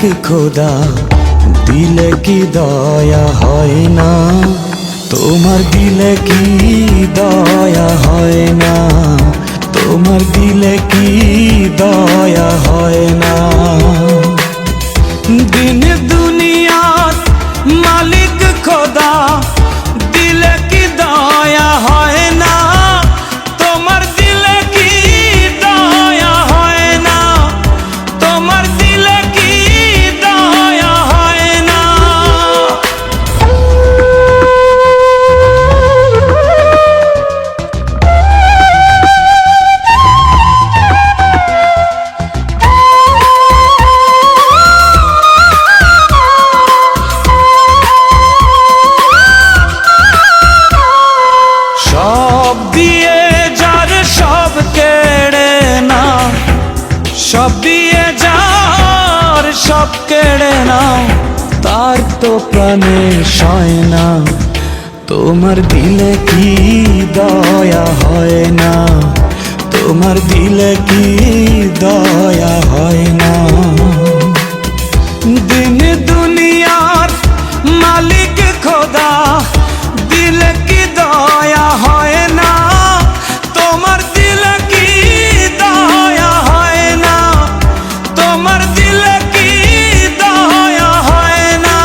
মালিক খোদা দিলে কি দয়া হয় না? তোমার দিলে কি দয়া হয় না? তোমার দিলে কি দয়া হয় না? দিন দুনিয়ার মালিক খোদা দিলে কি দয়া হয় না? তোমার দিলে কি দয়া হয় না? তোমার দিলে কি দয়া হয় না? সব দিয়ে যার সব কেড়ে না, সব দিয়ে যার সব কেড়ে না, তার তো প্রাণে সয় না। তোমার দিলে কি দয়া হয় না? তোমার দিলে কি দয়া হয় না? দিন দুনিয়ার মালিক খোদা দিলে কি দয়া হয় না? তোমার দিলে কি দয়া হয় না? তোমার দিলে কি দয়া হয় না?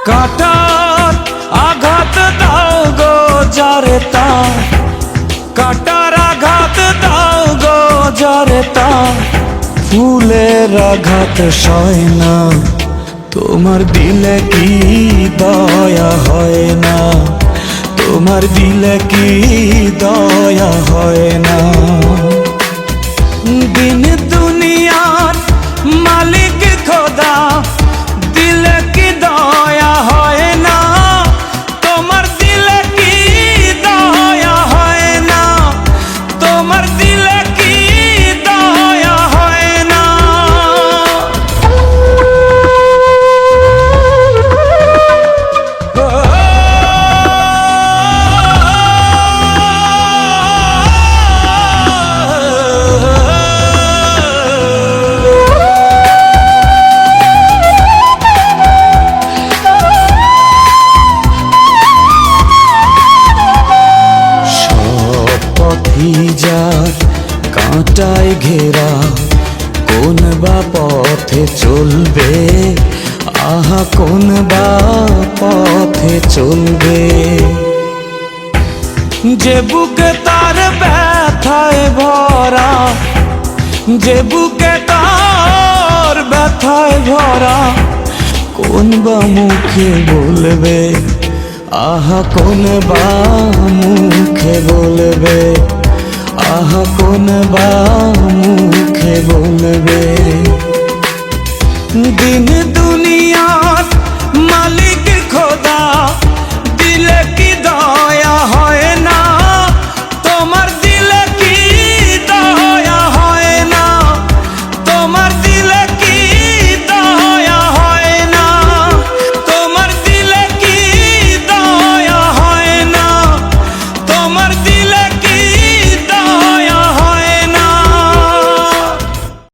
কাটার আঘাত দাও গো যারে তার, কাটার আঘাত দাও গো যারে তার, ফুলের আঘাত সয় না। তোমার দিলে কি দয়া হয় না? তোমার দিলে কি দয়া হয় না? দিন দুনিয়ার মালিক খোদা দিলে কি দয়া হয় না? তোমার দিলে কি দয়া হয় না? তোমার দিলে কি দয়া হয় না? যার কাঁটায় ঘেরা কোন বা পথে চলবে? আহা কোন বা পথে চলবে? যে বুকে তার ব্যথায় ভরা, যে বুকে তার ব্যথায় ভরা, কোন বা মুখে বলবে? আহা কোন বা মুখে বলবে? আহা কোন বা মুখে বলবে? দিন দুনিয়ার মালিক খোদা